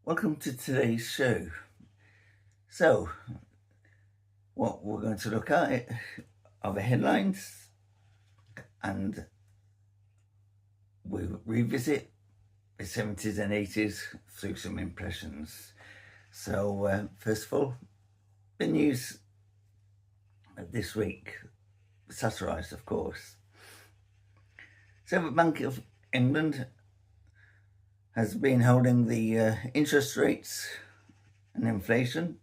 Welcome to today's show. So, what we're going to look at are the headlines, and we'll revisit the 70s and 80s through some impressions. So, first of all, the news this week, satirised, of course. So, the Bank of England has been holding the interest rates and inflation.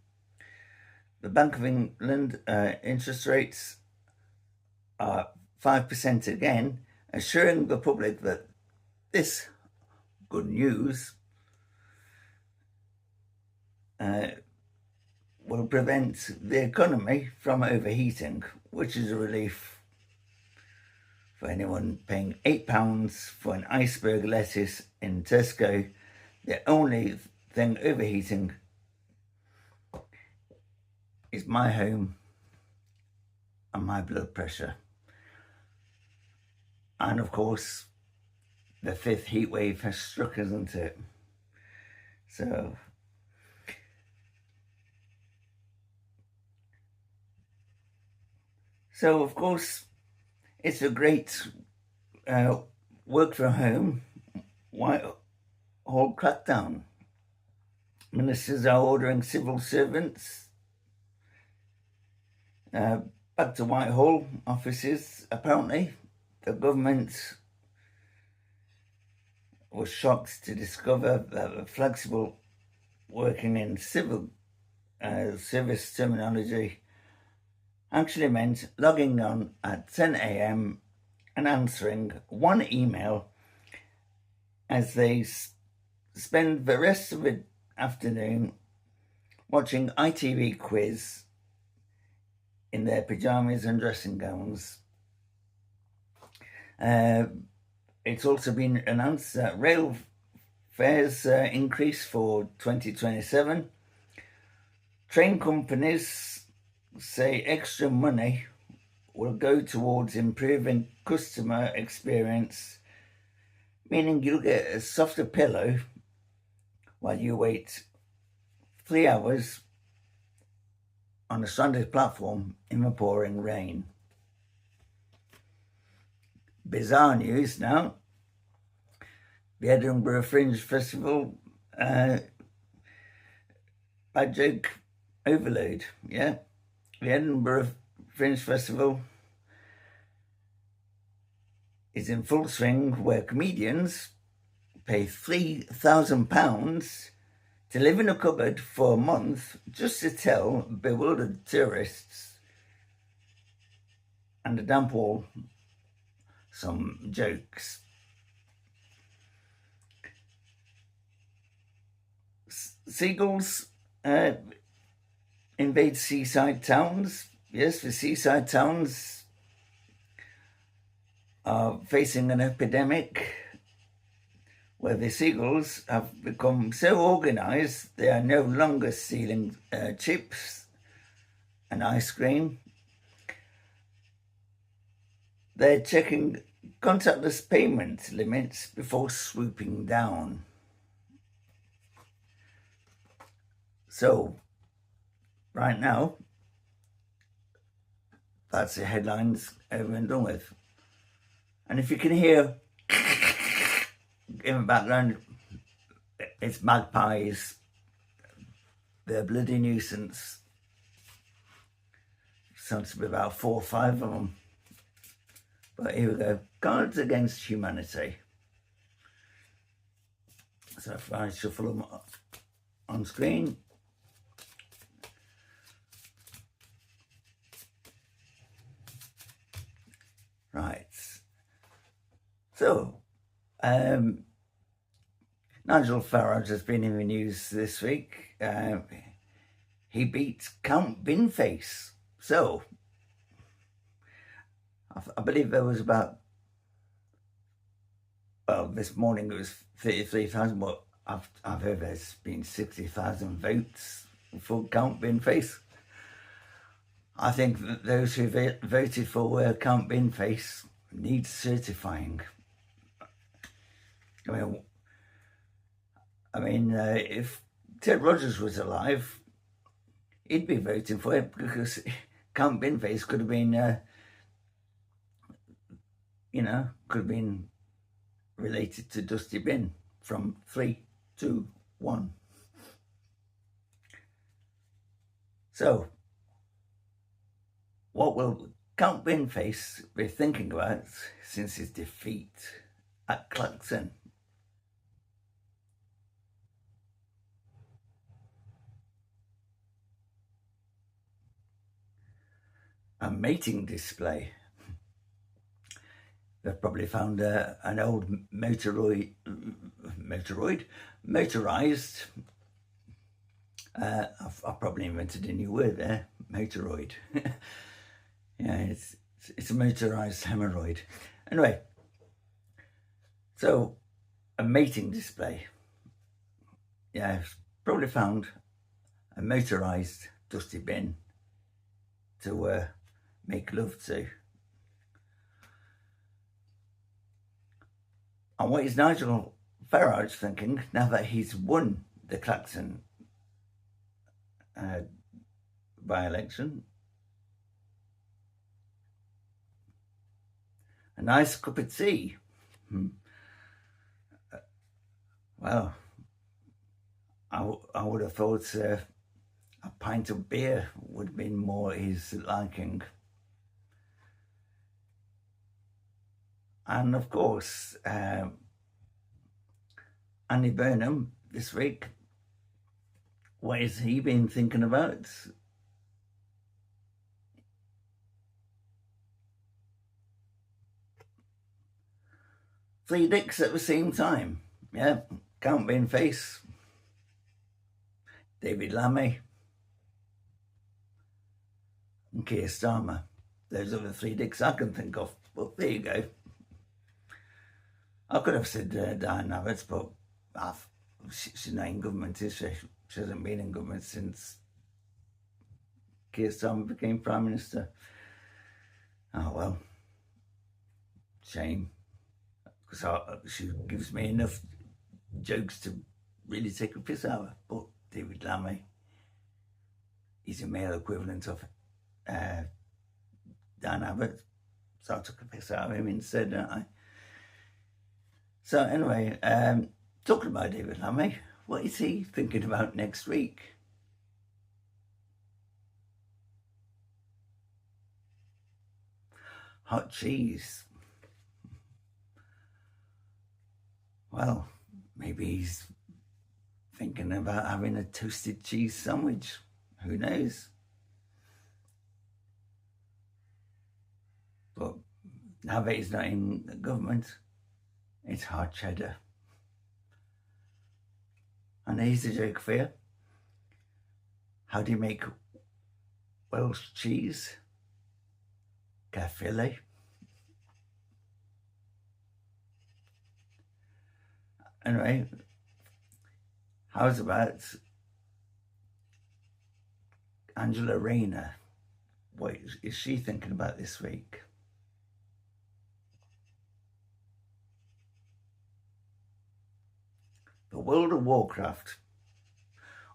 The Bank of England interest rates are 5% again, assuring the public that this good news will prevent the economy from overheating, which is a relief for anyone paying £8 for an iceberg lettuce in Tesco. The only thing overheating is my home and my blood pressure. And of course, the fifth heat wave has struck, isn't it? So of course, it's a great work from home Whitehall crackdown. Ministers are ordering civil servants back to Whitehall offices. Apparently, the government was shocked to discover that flexible working in civil service terminology actually meant logging on at 10 a.m. and answering one email as they spend the rest of the afternoon watching ITV quiz in their pyjamas and dressing gowns. It's also been announced that rail fares increase for 2027. Train companies say extra money will go towards improving customer experience, meaning you'll get a softer pillow while you wait 3 hours on a stranded platform in the pouring rain. Bizarre news now. The Edinburgh Fringe Festival bad joke overload, yeah? The Edinburgh Fringe Festival is in full swing, where comedians pay £3,000 to live in a cupboard for a month just to tell bewildered tourists and a damp wall some jokes. Seagulls invade seaside towns. Yes, the seaside towns are facing an epidemic where the seagulls have become so organised they are no longer stealing chips and ice cream. They're checking contactless payment limits before swooping down. So, right now, that's the headlines over and done with. And if you can hear in the background, it's magpies. They're a bloody nuisance. Sounds to be about 4 or 5 of them. But here we go. Cards Against Humanity. So if I shuffle them on screen. Right. So, Nigel Farage has been in the news this week. He beat Count Binface. So, I believe there was about, well, this morning it was 33,000, but I've heard there's been 60,000 votes for Count Binface. I think that those who voted for Count Binface need certifying. I mean, if Ted Rogers was alive, he'd be voting for it, because Count Binface could have been, could have been related to Dusty Bin from 3, 2, 1. So, what will Count Binface be thinking about since his defeat at Claxon? A mating display. They've probably found an old motorized. I've probably invented a new word there, motoroid. Yeah, it's a motorized hemorrhoid. Anyway, so a mating display. Yeah, I've probably found a motorized Dusty Bin to make love to. And what is Nigel Farage thinking now that he's won the Claxon by-election? A nice cup of tea. Well, I would have thought a pint of beer would have been more his liking. And of course, Andy Burnham this week, what has he been thinking about? Three dicks at the same time. Yeah, Count Binface, David Lammy, and Keir Starmer. Those are the three dicks I can think of. Well, there you go. I could have said Diane Abbott, but she's not in government, is she? She hasn't been in government since Keir Starmer became Prime Minister. Oh, well. Shame. Because she gives me enough jokes to really take a piss out of her. But David Lammy, he's a male equivalent of Dan Abbott. So I took a piss out of him instead, didn't I? So anyway, talking about David Lammy, what is he thinking about next week? Hot cheese. Well, maybe he's thinking about having a toasted cheese sandwich. Who knows? But now that he's not in the government, it's hard cheddar. And here's a joke for you. How do you make Welsh cheese? Caerphilly. Anyway, how's about Angela Rayner? What is she thinking about this week? The World of Warcraft,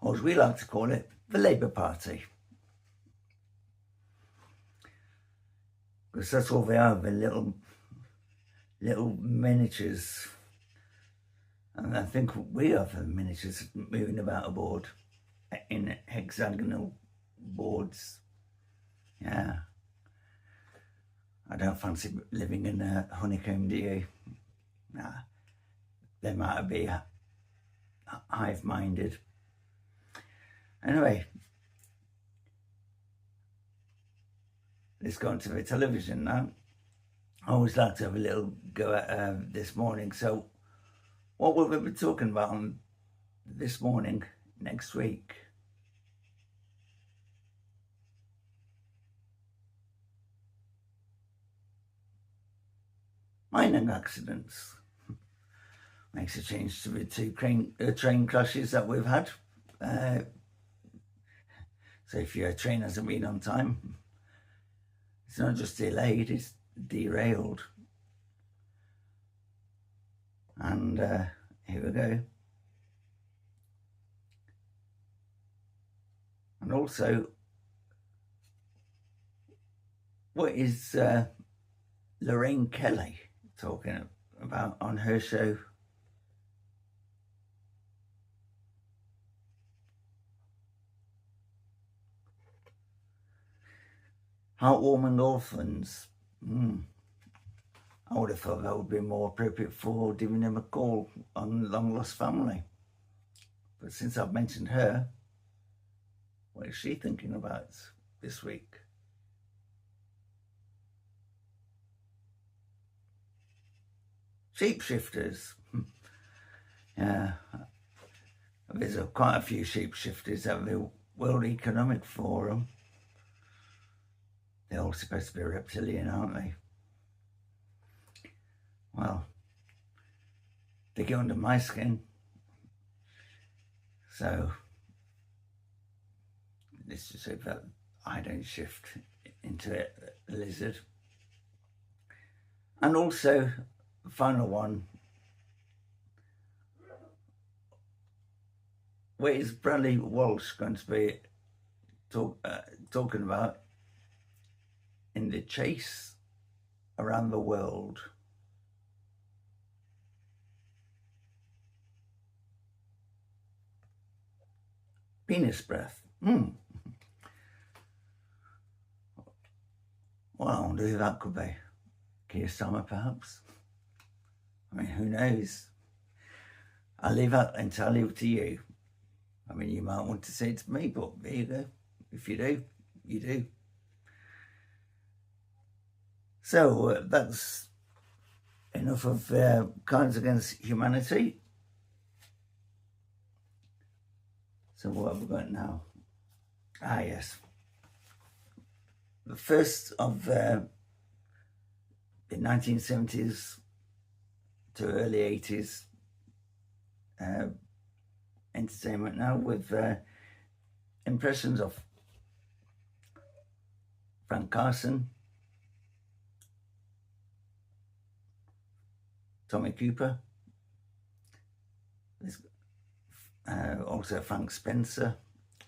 or as we like to call it, the Labour Party. Because that's all they are, the little miniatures. And I think we are the miniatures moving about a board in hexagonal boards. Yeah. I don't fancy living in a honeycomb, do you? Nah. They might be hive-minded. Anyway, let's go on to the television now. I always like to have a little go at this morning. So what will we be talking about on this morning next week? Mining accidents. Makes a change to the two train crashes that we've had. So if your train hasn't been on time, it's not just delayed, it's derailed. And here we go. And also, what is Lorraine Kelly talking about on her show? Heartwarming orphans. I would have thought that would be more appropriate for giving them a call on Long Lost Family. But since I've mentioned her, what is she thinking about this week? Shapeshifters. Yeah, there's quite a few shapeshifters at the World Economic Forum. They're all supposed to be reptilian, aren't they? Well, they get under my skin. So, let's just hope that I don't shift into a lizard. And also, the final one, where is Bradley Walsh going to be talking about in the chase around the world? Penis breath. Well, I wonder who that could be. Keir Starmer, perhaps? I mean, who knows? I'll leave that entirely to you. I mean, you might want to say it to me, but there you go. If you do, you do. So that's enough of Crimes Against Humanity. So what have we got now? Ah, yes. The first of the 1970s to early 80s entertainment now, with impressions of Frank Carson, Tommy Cooper, also Frank Spencer,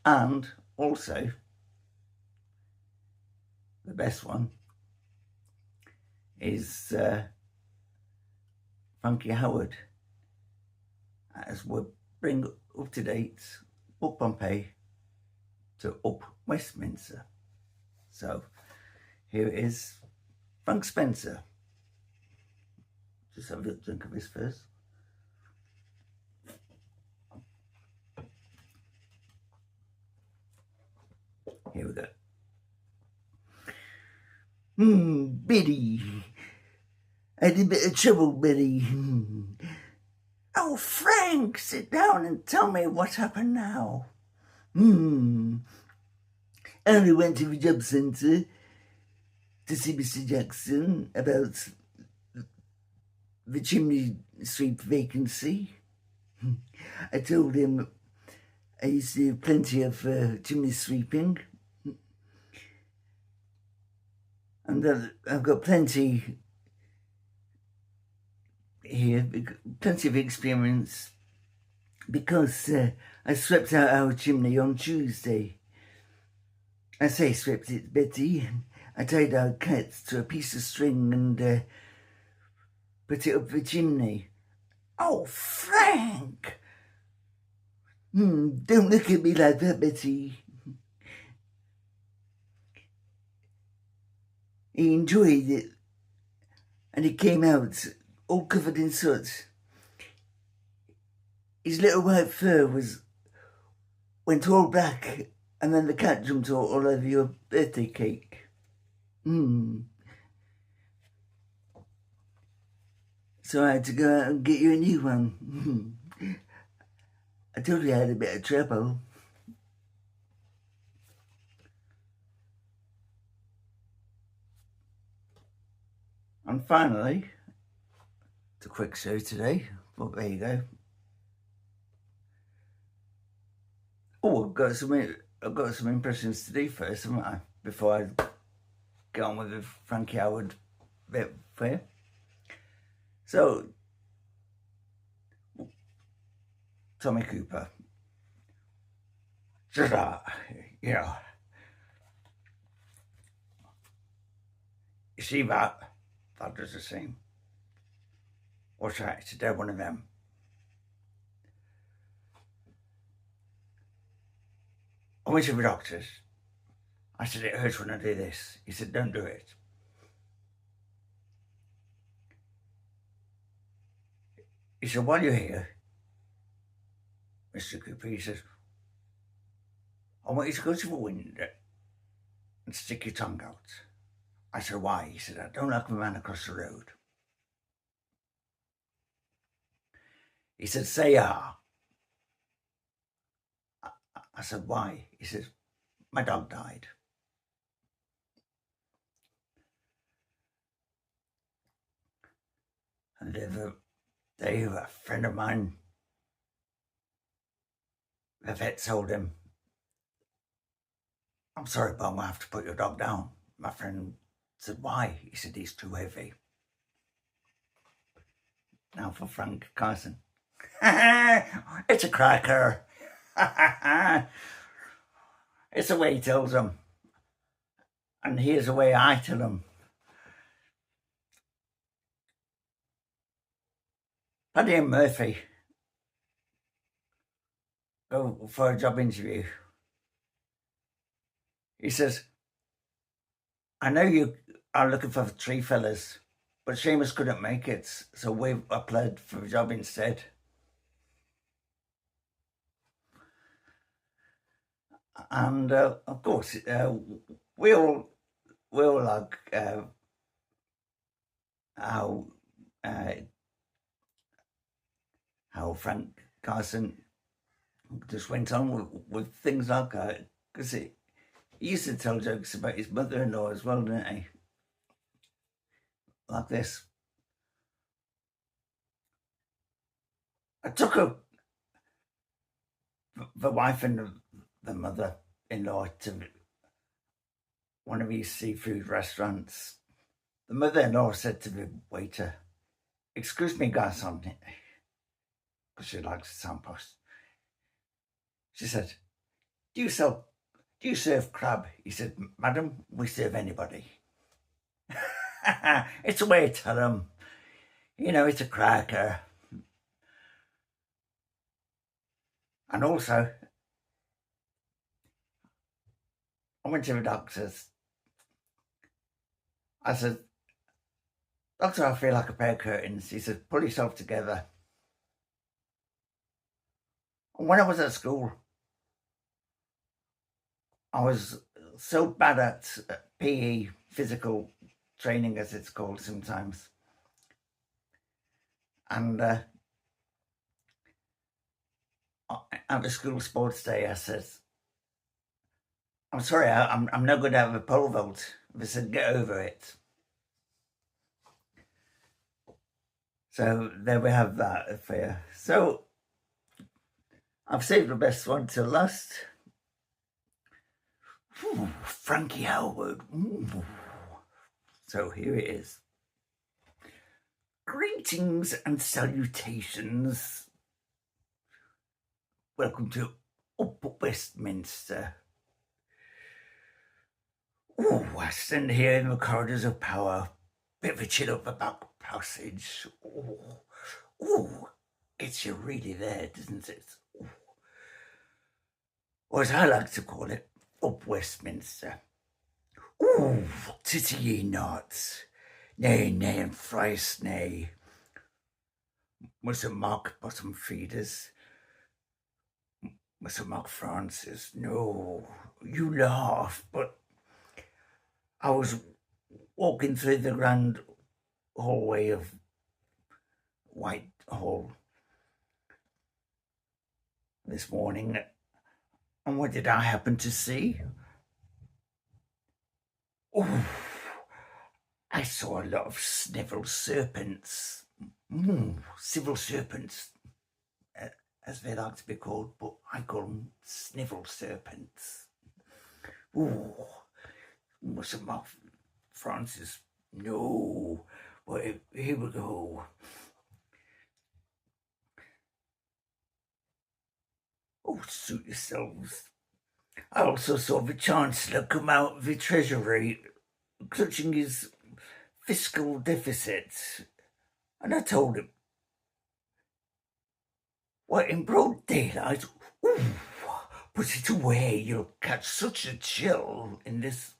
and also the best one is Frankie Howerd, as we bring up to date up Pompeii to up Westminster. So here is Frank Spencer. Just have a little drink of this first. Here we go. Biddy. I had a bit of trouble, Biddy. Oh, Frank, sit down and tell me what happened now. I only went to the job centre to see Mr. Jackson about the chimney sweep vacancy. I told him I used to do plenty of chimney sweeping, and that I've got plenty here, plenty of experience, because I swept out our chimney on Tuesday. I say swept it, Betty. I tied our cats to a piece of string and put it up the chimney. Oh, Frank! Don't look at me like that, Betty. He enjoyed it, and he came out all covered in soot. His little white fur went all black, and then the cat jumped all over your birthday cake. So I had to go out and get you a new one. I told you I had a bit of trouble. And finally, it's a quick show today, but there you go. Oh, I've got some impressions to do first, haven't I? Before I get on with the Frankie Howerd bit for you. So, Tommy Cooper. you know, you see that? That does the same. What's that? It's a dead one of them. I went to the doctor's. I said, it hurts when I do this. He said, don't do it. He said, while you're here, Mr. Cooper, he says, I want you to go to the window and stick your tongue out. I said, why? He said, I don't like the man across the road. He said, say ah. I said, why? He said, my dog died. And a friend of mine, the vet told him, I'm sorry, but I'm going to have to put your dog down. My friend said, why? He said, he's too heavy. Now for Frank Carson. It's a cracker. It's the way he tells them. And here's the way I tell them. Paddy and Murphy go for a job interview. He says, I know you are looking for 3 fellas, but Seamus couldn't make it, so we've applied for the job instead. And of course, we all like how Frank Carson just went on with things like that, because he used to tell jokes about his mother-in-law as well, didn't he? Like this. I took the wife and the mother-in-law to one of these seafood restaurants. The mother-in-law said to the waiter, excuse me, Carson, because she likes the soundpost. She said, do you serve crab? He said, madam, we serve anybody. It's a way to tell them, you know, it's a cracker. And also, I went to the doctor's. I said, doctor, I feel like a pair of curtains. He said, pull yourself together. And when I was at school, I was so bad at PE, physical training as it's called sometimes. And at the school sports day, I said, I'm sorry, I'm no good at a pole vault. They said, get over it. So there we have that affair. So I've saved the best one till last. Ooh, Frankie Howerd. Ooh. So here it is. Greetings and salutations. Welcome to Up Westminster. Ooh, I stand here in the corridors of power. Bit of a chill up the back passage. Ooh, gets you really there, doesn't it? Ooh. Or as I like to call it, Up Westminster. Ooh, titty ye not. Nay, nay, and thrice nay. Must mark bottom feeders. Must mark Francis. No, you laugh, but I was walking through the grand hallway of Whitehall this morning, and what did I happen to see? Oh, I saw a lot of snivel serpents. Civil serpents, as they like to be called, but I call them snivel serpents. Ooh, mustn't mark Francis. No, but here we go. Oh, suit yourselves. I also saw the Chancellor come out of the Treasury clutching his fiscal deficits, and I told him, what, in broad daylight? Ooh, put it away, you'll catch such a chill in this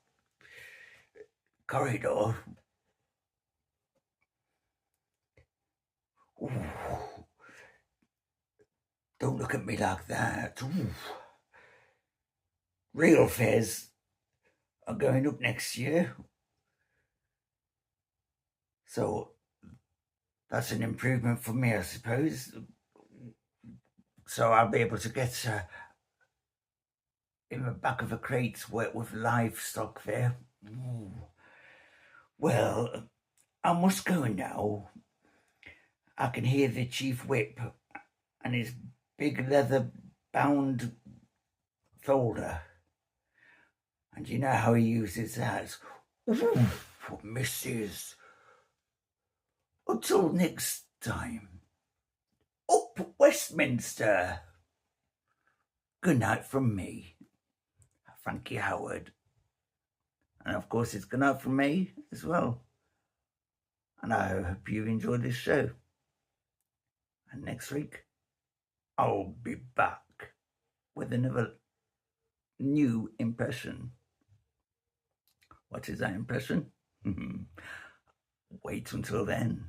corridor. Ooh, don't look at me like that. Ooh. Real fares are going up next year, so that's an improvement for me, I suppose. So I'll be able to get in the back of a crate with livestock there. Ooh. Well, I must go now. I can hear the chief whip and his big leather-bound folder. And you know how he uses that? Ooh, missus. Until next time. Up Westminster. Good night from me, Frankie Howerd. And of course, it's good night from me as well. And I hope you enjoyed this show. And next week, I'll be back with another new impression. What is that impression? Wait until then.